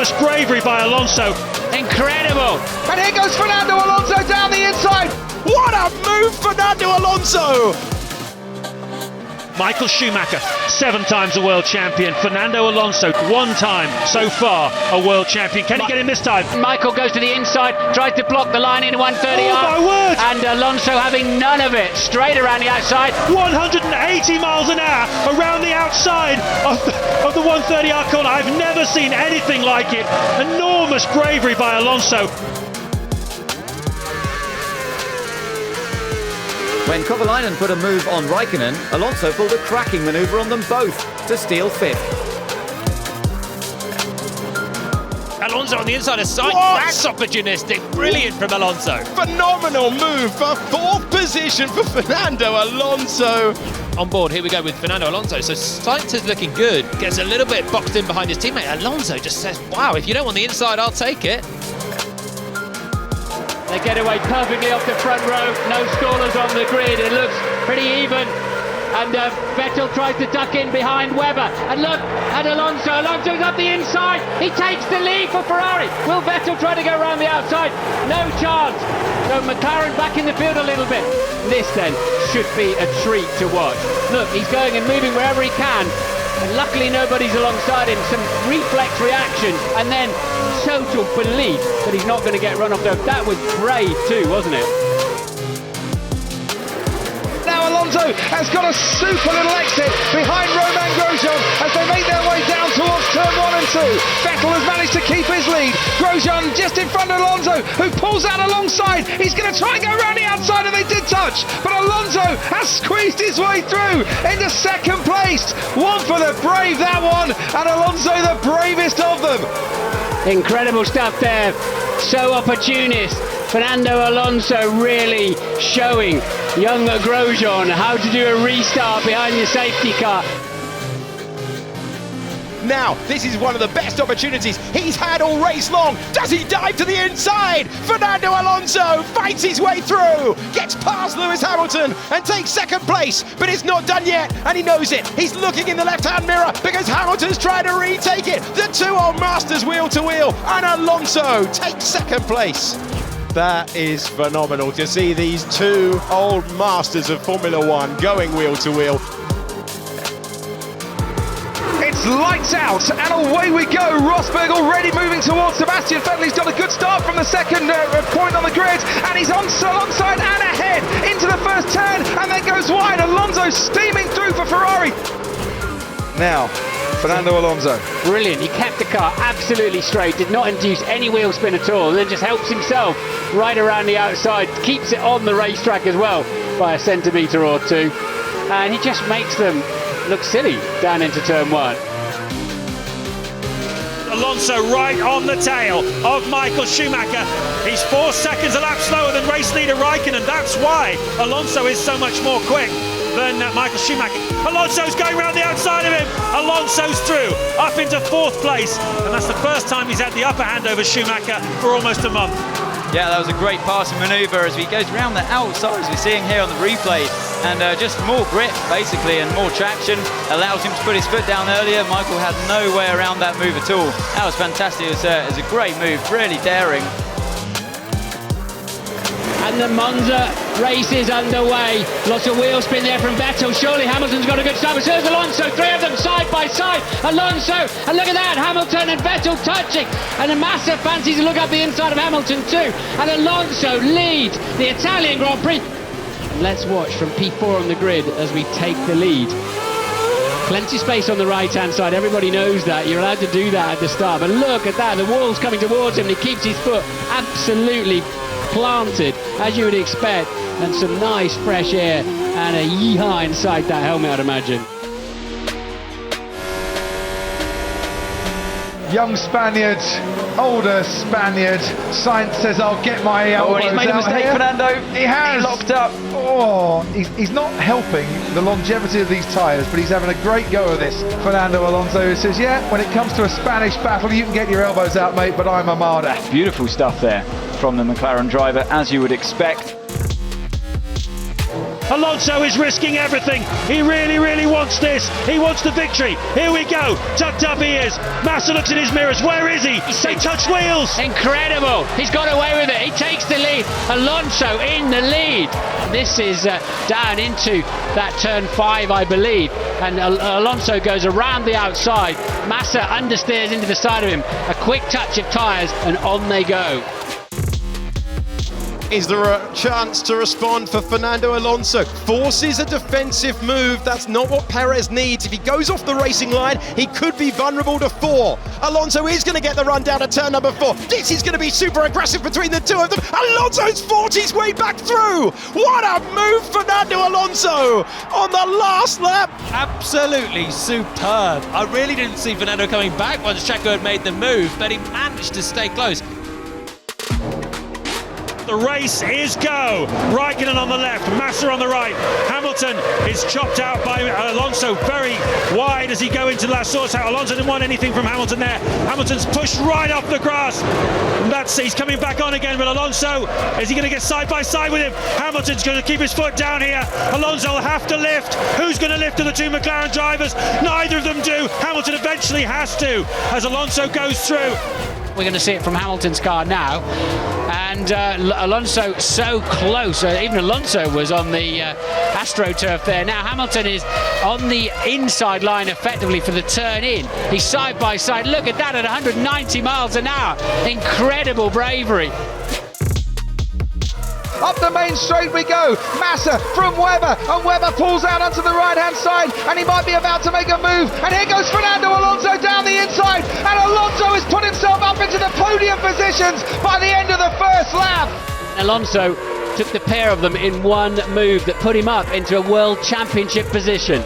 enormous bravery by Alonso. Incredible. And here goes Fernando Alonso down the inside. What a move, Fernando Alonso! Michael Schumacher, 7 times a world champion. Fernando Alonso, 1 time so far a world champion. Can he get him this time? Michael goes to the inside, tries to block the line in 130. Oh my word! And Alonso having none of it, straight around the outside. 180 miles an hour around the outside of the 130R corner. I've never seen anything like it. Enormous bravery by Alonso. When Kovalainen put a move on Raikkonen, Alonso pulled a cracking manoeuvre on them both to steal 5th. Alonso on the inside of sight. What? That's opportunistic. Brilliant from Alonso. Phenomenal move for 4th position for Fernando Alonso. On board, here we go with Fernando Alonso. So Sainz is looking good. Gets a little bit boxed in behind his teammate. Alonso just says, wow, if you don't want the inside, I'll take it. They get away perfectly off the front row. No scorers on the grid. It looks pretty even. And Vettel tries to duck in behind Webber. And look at Alonso. Alonso's up the inside. He takes the lead for Ferrari. Will Vettel try to go around the outside? No chance. So McLaren back in the field a little bit. This then should be a treat to watch. Look, he's going and moving wherever he can. And luckily nobody's alongside him. Some reflex reaction and then total belief that he's not going to get run off there. That was brave too, wasn't it? Now Alonso has got a super little exit behind Romain Grosjean as they make their way down towards turn 1 and 2. Vettel has managed to keep his lead. Grosjean just in front of Alonso, who pulls out alongside. He's going to try and go around the outside, and they did touch. But Alonso has squeezed his way through into 2nd place. One for the brave, that one, and Alonso the bravest of them. Incredible stuff there. So opportunist. Fernando Alonso really showing young Grosjean how to do a restart behind the safety car. Now, this is one of the best opportunities he's had all race long. Does he dive to the inside? Fernando Alonso fights his way through, gets past Lewis Hamilton and takes 2nd place, but it's not done yet, and he knows it. He's looking in the left-hand mirror because Hamilton's trying to retake it. The 2 old masters wheel to wheel, and Alonso takes 2nd place. That is phenomenal to see these 2 old masters of Formula 1 going wheel to wheel. It's lights out and away we go. Rosberg already moving towards Sebastian Vettel. He's got a good start from the 2nd point on the grid, and he's alongside and ahead into the 1st turn, and then goes wide. Alonso steaming through for Ferrari. Now, Fernando Alonso. Brilliant. He kept the car absolutely straight, did not induce any wheel spin at all, and then just helps himself right around the outside, keeps it on the racetrack as well by a centimetre or 2, and he just makes them look silly down into turn 1. Alonso right on the tail of Michael Schumacher. He's 4 seconds a lap slower than race leader Raikkonen. That's why Alonso is so much more quick than Michael Schumacher. Alonso's going around the outside of him. Alonso's through, up into 4th place. And that's the first time he's had the upper hand over Schumacher for almost a month. Yeah, that was a great passing manoeuvre as he goes around the outside, as we're seeing here on the replay. And just more grip, basically, and more traction allows him to put his foot down earlier. Michael had no way around that move at all. That was fantastic. It was a great move, really daring. And the Monza race is underway. Lots of wheel spin there from Vettel. Surely Hamilton's got a good start. But so is Alonso. 3 of them side by side. Alonso, and look at that. Hamilton and Vettel touching. And a massive fancy to look up the inside of Hamilton too. And Alonso leads the Italian Grand Prix. And let's watch from P4 on the grid as we take the lead. Plenty of space on the right-hand side. Everybody knows that. You're allowed to do that at the start. But look at that. The wall's coming towards him and he keeps his foot absolutely planted, as you would expect, and some nice fresh air and a yee-haw inside that helmet, I'd imagine. Young Spaniard, older Spaniard. Sainz says, I'll get my elbows and he's made a mistake, here. Fernando. He has. He locked up. Oh, he's not helping the longevity of these tyres, but he's having a great go of this. Fernando Alonso, who says, yeah, when it comes to a Spanish battle, you can get your elbows out, mate, but I'm a martyr. Beautiful stuff there from the McLaren driver, as you would expect. Alonso is risking everything. He really wants this. He wants the victory. Here we go. Tucked up he is. Massa looks in his mirrors. Where is he? They touch wheels. Incredible. He's got away with it. He takes the lead. Alonso in the lead. This is down into that turn 5, I believe. And Alonso goes around the outside. Massa understeers into the side of him. A quick touch of tyres and on they go. Is there a chance to respond for Fernando Alonso? Forces a defensive move. That's not what Perez needs. If he goes off the racing line, he could be vulnerable to 4. Alonso is going to get the run down to turn number 4. This is going to be super aggressive between the two of them. Alonso's fought his way back through. What a move, Fernando Alonso, on the last lap. Absolutely superb. I really didn't see Fernando coming back once Checo had made the move, but he managed to stay close. The race is go. Raikkonen on the left, Massa on the right. Hamilton is chopped out by Alonso very wide as he go into the last source out. Alonso didn't want anything from Hamilton there. Hamilton's pushed right off the grass. And he's coming back on again, but Alonso, is he going to get side by side with him? Hamilton's going to keep his foot down here. Alonso will have to lift. Who's going to lift of the two McLaren drivers? Neither of them do. Hamilton eventually has to as Alonso goes through. We're going to see it from Hamilton's car now, and Alonso so close. Even Alonso was on the AstroTurf there. Now Hamilton is on the inside line effectively for the turn in. He's side by side. Look at that at 190 miles an hour. Incredible bravery. Up the main straight we go. Massa from Webber, and Webber pulls out onto the right-hand side, and he might be about to make a move. And here goes Fernando Alonso down the inside, and Alonso has put himself up into the podium positions by the end of the first lap. Alonso took the pair of them in one move that put him up into a World Championship position.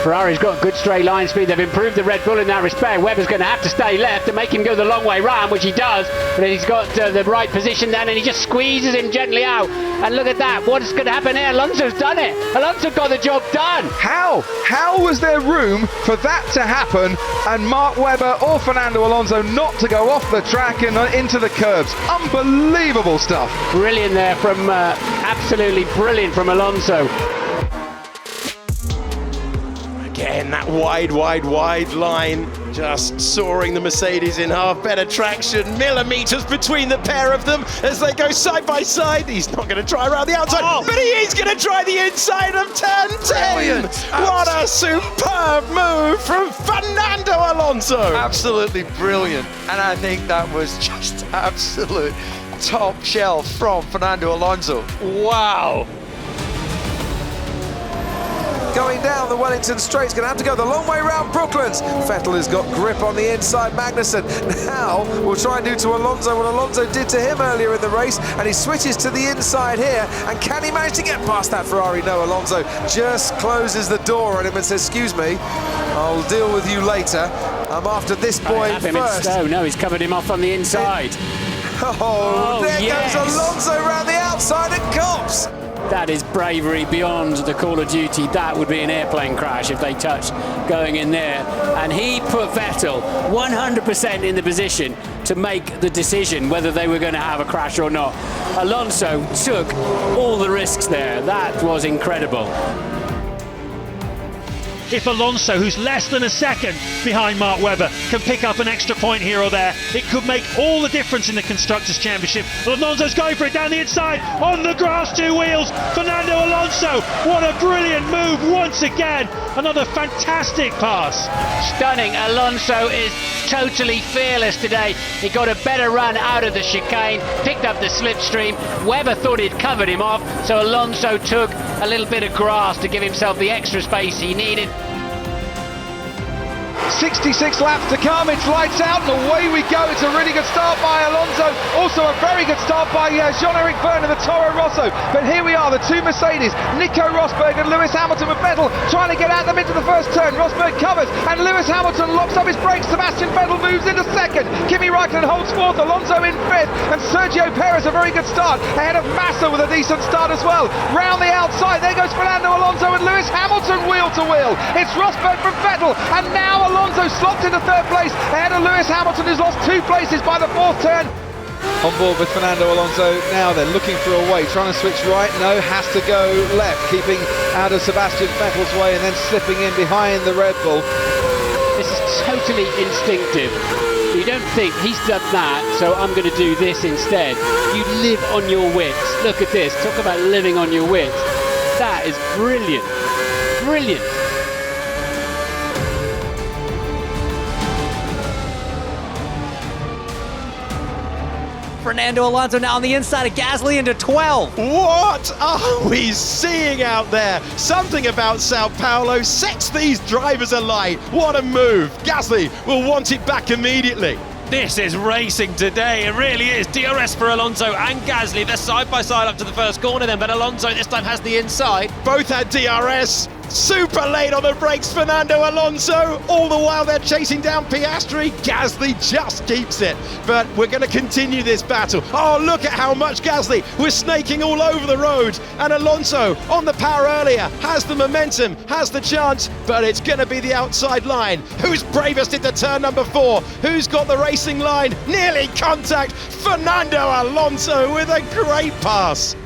Ferrari's got good straight line speed. They've improved the Red Bull in that respect. Webber's going to have to stay left to make him go the long way round, which he does. But he's got the right position then, and he just squeezes him gently out. And look at that. What is going to happen here? Alonso's done it. Alonso got the job done. How was there room for that to happen and Mark Webber or Fernando Alonso not to go off the track and into the curbs? Unbelievable stuff. Brilliant there from, absolutely brilliant from Alonso. Again, that wide line, just soaring the Mercedes in half. Better traction, millimetres between the pair of them as they go side by side. He's not going to try around the outside, but he is going to try the inside of turn 10. Brilliant. What a superb move from Fernando Alonso. Absolutely brilliant, and I think that was just absolute top shelf from Fernando Alonso. Wow. Going down the Wellington straight, going to have to go the long way round Brooklands. Vettel has got grip on the inside. Magnussen now will try and do to Alonso what Alonso did to him earlier in the race, and he switches to the inside here. And can he manage to get past that Ferrari? No, Alonso just closes the door on him and says, excuse me, I'll deal with you later. I'm after this boy first. No, he's covered him off on the inside. There goes Alonso around the outside and cops. That is bravery beyond the Call of Duty. That would be an airplane crash if they touched going in there. And he put Vettel 100% in the position to make the decision whether they were going to have a crash or not. Alonso took all the risks there. That was incredible. If Alonso, who's less than a second behind Mark Webber, can pick up an extra point here or there, it could make all the difference in the Constructors' Championship. Alonso's going for it down the inside, on the grass, 2 wheels. Fernando Alonso, what a brilliant move once again. Another fantastic pass. Stunning. Alonso is totally fearless today. He got a better run out of the chicane, picked up the slipstream. Webber thought he'd covered him off, so Alonso took a little bit of grass to give himself the extra space he needed. 66 laps to come, it's lights out and away we go. It's a really good start by Alonso, also a very good start by Jean-Eric Vergne, the Toro Rosso. But here we are, the two Mercedes, Nico Rosberg and Lewis Hamilton with Vettel trying to get at them into the first turn. Rosberg covers and Lewis Hamilton locks up his brakes. Sebastian Vettel moves into second, Kimi Raikkonen holds fourth, Alonso in fifth, and Sergio Perez a very good start ahead of Massa with a decent start as well. Round the outside, there goes Fernando Alonso and Lewis Hamilton wheel to wheel. It's Rosberg from Vettel, and now Alonso slots into third place ahead of Lewis Hamilton, who's lost 2 places by the fourth turn. on board with Fernando Alonso. Now they're looking for a way, trying to switch right. No, has to go left, keeping out of Sebastian Vettel's way and then slipping in behind the Red Bull. This is totally instinctive. You don't think he's done that, so I'm going to do this instead. You live on your wits. Look at this. Talk about living on your wits. That is brilliant. Brilliant. Fernando Alonso now on the inside of Gasly into 12. What are we seeing out there? Something about Sao Paulo sets these drivers alight. What a move. Gasly will want it back immediately. This is racing today, it really is. DRS for Alonso and Gasly. They're side by side up to the first corner then, but Alonso this time has the inside. Both had DRS. Super late on the brakes, Fernando Alonso. All the while they're chasing down Piastri. Gasly just keeps it. But we're going to continue this battle. Oh, look at how much Gasly was snaking all over the road. And Alonso on the power earlier has the momentum, has the chance, but it's going to be the outside line. Who's bravest into turn number 4? Who's got the racing line? Nearly contact. Fernando Alonso with a great pass.